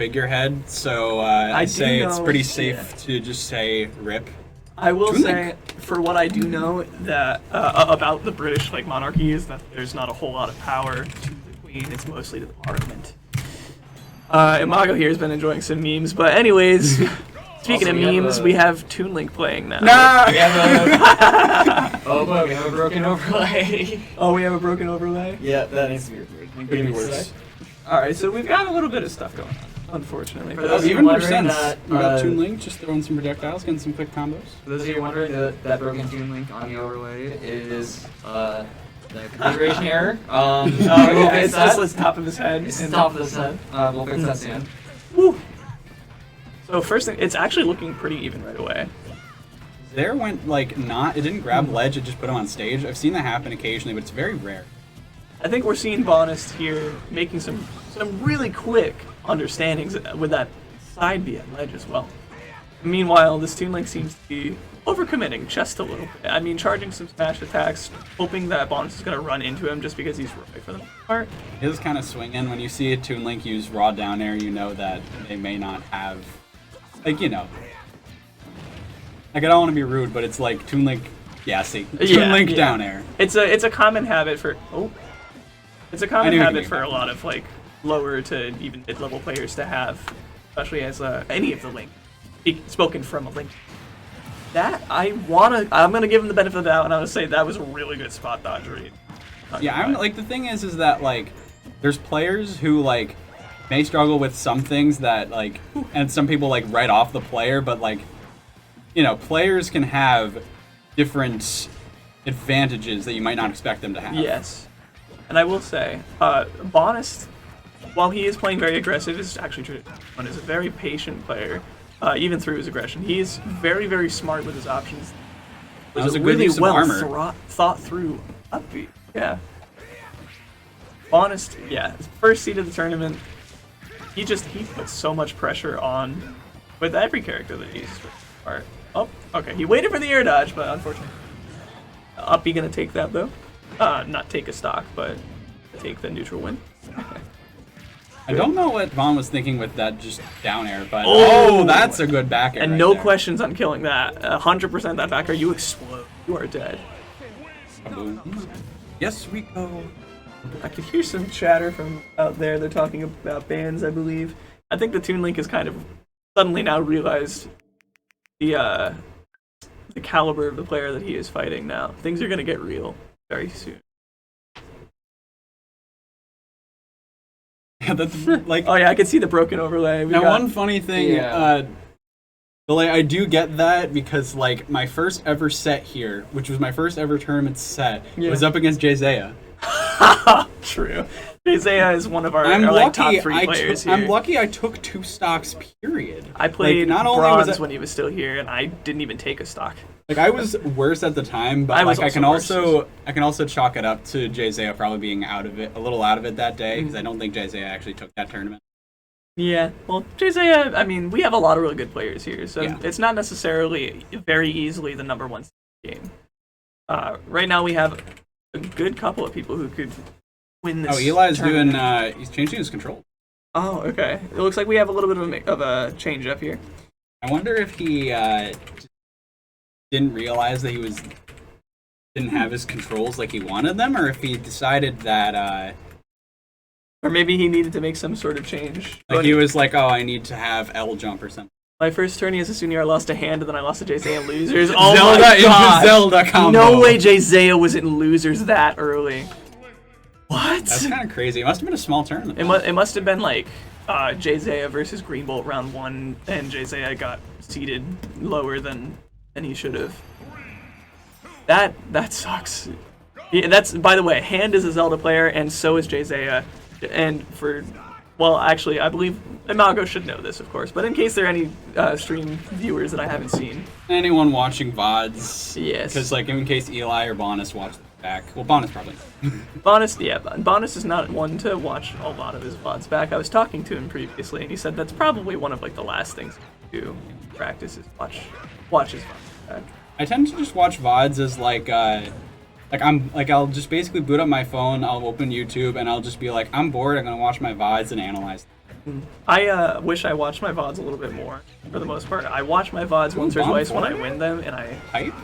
figurehead, so I say it's pretty safe to just say rip. I will say, for what I do know that about the British monarchy is that there's not a whole lot of power to the Queen. It's mostly to the Parliament. Imago here has been enjoying some memes, but anyways, speaking of memes, we have Toon Link playing now. No! Oh boy, we have a broken overlay. Oh, we have a broken overlay? Yeah, that needs to be removed. Could be worse. Alright, so we've got a little bit of stuff going on, unfortunately. For those of you even wondering percents. We got Toon Link, just throwing some projectiles, getting some quick combos. For those of you wondering, that broken Toon Link on the overlay is the configuration error. It's just the top of his head. It's the top of his head. We'll fix that soon. Woo! So first thing, it's actually looking pretty even right away. There went it didn't grab ledge, it just put him on stage. I've seen that happen occasionally, but it's very rare. I think we're seeing Bawnist here making some really quick understandings with that side B at ledge as well. Meanwhile, this Toon Link seems to be overcommitting just a little bit. I mean, charging some smash attacks, hoping that Bawnist is going to run into him just because he's right for the most part. It is kind of swinging. When you see a Toon Link use raw down air, you know that they may not have, I don't want to be rude, but it's like Toon Link, Toon Link down air. It's a common habit for it's a common habit for a lot of lower to even mid-level players to have, especially as any of the Link, spoken from a Link. That I'm gonna give him the benefit of the doubt, and I'm gonna say that was a really good spot dodge read. Yeah, the thing is that there's players who may struggle with some things that and some people write off the player, but players can have different advantages that you might not expect them to have. Yes, and I will say, Bawnist, while he is playing very aggressive, is actually true. One is a very patient player. Even through his aggression, he's very, very smart with his options. That was a good really use of armor. Thought through upbeat. Yeah. Bawnist, his first seed of the tournament. He puts so much pressure on with every character that he's. Oh, okay. He waited for the air dodge, but unfortunately, Uppy gonna take that though. Not take a stock, but take the neutral win. I don't know what Vaughn was thinking with that just down air, but that's a good back air. And right no there. questions on killing that. 100% that back air, you explode. You are dead. Kaboom. Yes, we go. I can hear some chatter from out there. They're talking about bans, I believe. I think the Toon Link has kind of suddenly now realized the caliber of the player that he is fighting now. Things are going to get real very soon. Yeah, that's oh yeah, I can see the broken overlay. One funny thing, I do get that because my first ever set here, which was my first ever tournament set, was up against Jay-Zaya. True. Jay-Zaya is one of our top 3 players here. I'm lucky I took 2 stocks, period. I played bronze when he was still here, and I didn't even take a stock. I was worse at the time, but I can also chalk it up to Jay-Zaya probably being a little out of it that day, because I don't think Jay-Zaya actually took that tournament. Yeah, well, Jay-Zaya, I mean, we have a lot of really good players here, so it's not necessarily very easily the number 1 game. Right now we have a good couple of people who could win this. Oh, Eli's doing, he's changing his control. Oh, okay. It looks like we have a little bit of a change up here. I wonder if he didn't realize that he didn't have his controls like he wanted them, or if he decided that or maybe he needed to make some sort of change. He was like, oh, I need to have L jump or something. My first tourney as a senior, I lost a hand, and then I lost to Jay-Zaya in losers. Oh Zelda my god! Zelda combo. No way Jay-Zaya was in losers that early. What? That's kind of crazy. It must have been a small tournament. It must have been Jay-Zaya versus GreenBolt round 1, and Jay-Zaya got seeded lower than he should have. That sucks. Yeah, that's, by the way, Hand is a Zelda player, and so is Jay-Zaya. And actually, I believe Imago should know this, of course, but in case there are any stream viewers that I haven't seen. Anyone watching VODs. Yes. Because, in case Eli or Bawnist watch back. Well, Bawnist probably. Bawnist is not one to watch a lot of his VODs back. I was talking to him previously, and he said that's probably one of the last things he do in practice is watch his VODs back. I tend to just watch VODs as I'll just basically boot up my phone, I'll open YouTube, and I'll just be like, I'm bored, I'm gonna watch my VODs and analyze them. I wish I watched my VODs a little bit more, for the most part. I watch my VODs once or bomb twice when I forward? win them, and I Hype?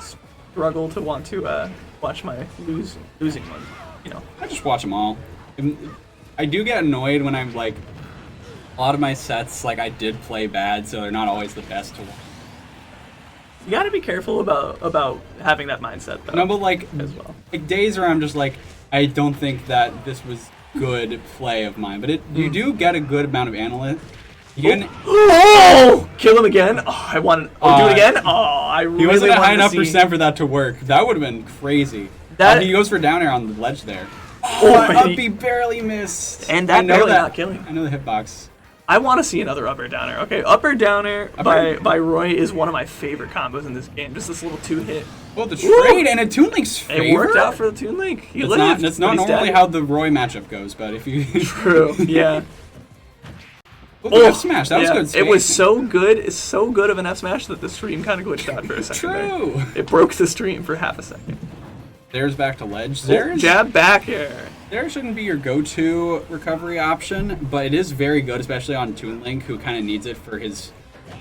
struggle to want to watch my losing ones, you know. I just watch them all. I do get annoyed when I'm like, a lot of my sets, like I did play bad, so they're not always the best to watch. You gotta be careful about having that mindset, though, No, but like, as well. like days where I'm just like, I don't think that this was good play of mine, but you do get a good amount of analysts. Oh! Kill him again? Oh, I wanted. Oh, do it again? Oh, I really He wasn't a high wanted enough to see. percent for that to work. That would have been crazy. He goes for down air on the ledge there. Oh, Up he barely missed. And that I know barely that. not killing. I know the hitbox. I want to see another up or down air. Okay, up or down air by Roy is one of my favorite combos in this game. Just this little 2-hit. Well, the trade and a Toon Link's favor. It worked out for the Toon Link. He lived. That's not but he's normally dead. how the Roy matchup goes, but if you... True, yeah. Oh, F smash, that was good It was spacing. so good. It's so good of an F smash that the stream kind of glitched out for a second. True. There. It broke the stream for half a second. There's back to ledge. Jab back air. There shouldn't be your go-to recovery option, but it is very good, especially on Toon Link, who kind of needs it for his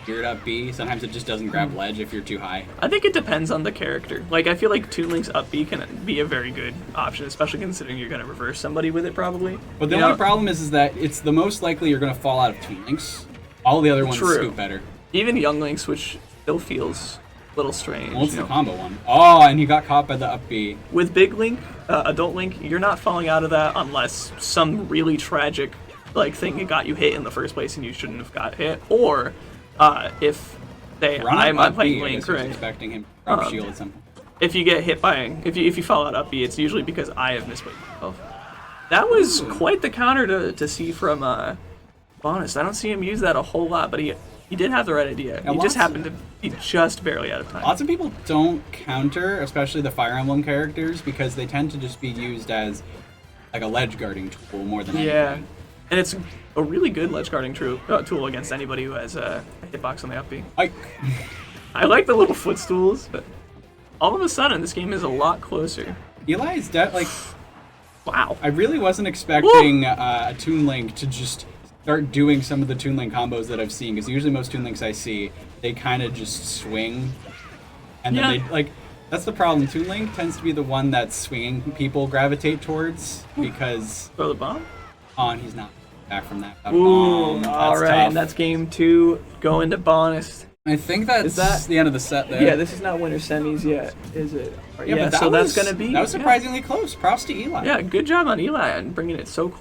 geared up B. Sometimes it just doesn't grab ledge if you're too high. I think it depends on the character. Like, I feel like Toon Link's up B can be a very good option, especially considering you're going to reverse somebody with it, probably. But the only problem is that it's the most likely you're going to fall out of Toon Links. All the other ones True. scoop better. Even Young Links, which still feels a little strange. Well, it's you the know. combo one. Oh, and he got caught by the up B. With Big Link, Adult Link, you're not falling out of that unless some really tragic thing got you hit in the first place and you shouldn't have got hit, or if they I'm playing Link, I was right? expecting him to grab shield at some point. If you get hit by if you fall out up B, it's usually because I have misplayed myself. That was quite the counter to see from Bawnist. I don't see him use that a whole lot, but he did have the right idea. Yeah, He just happened to be just barely out of time. Lots of people don't counter, especially the Fire Emblem characters, because they tend to just be used as like a ledge guarding tool more than anything. And it's a really good ledge guarding tool against anybody who has a hitbox on the up B. I like the little footstools, but all of a sudden this game is a lot closer. Eli is Wow. I really wasn't expecting a Toon Link to just start doing some of the Toon Link combos that I've seen, because usually most Toon Links I see, they kind of just swing, and then they that's the problem. Toon Link tends to be the one that swinging people gravitate towards, because Throw the bomb? oh, and he's not back from that. Ooh, That's alright, tough. that's game 2. Going to Bawnist. I think that's Is that- the end of the set there. Yeah, this is not winter semis yet, is it? Yeah, but so that's gonna be that was surprisingly close. Props to Eli. Yeah, good job on Eli and bringing it so close.